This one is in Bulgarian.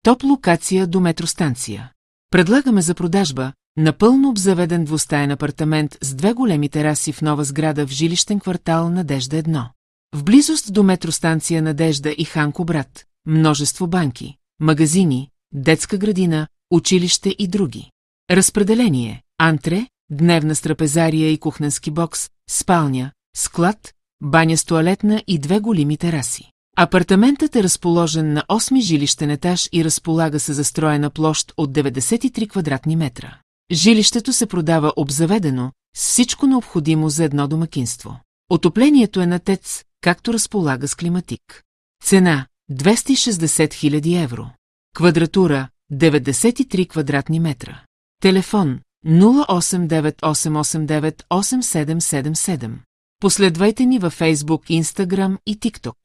Топ локация до метростанция. Предлагаме за продажба напълно обзаведен двустаен апартамент с 2 големи тераси в нова сграда в жилищен квартал Надежда 1. В близост до метростанция Надежда и Ханко брат, множество банки, магазини, детска градина, училище и други. Разпределение: антре, дневна с трапезария и кухненски бокс, спалня, склад, баня с тоалетна и 2 големи тераси. Апартаментът е разположен на 8-ми жилищен етаж и разполага се застроена площ от 93 квадратни метра. Жилището се продава обзаведено с всичко необходимо за едно домакинство. Отоплението е на ТЕЦ, както разполага с климатик. Цена – 260 000 евро. Квадратура – 93 квадратни метра. Телефон – 0898898777. Последвайте ни във Facebook, Instagram и TikTok.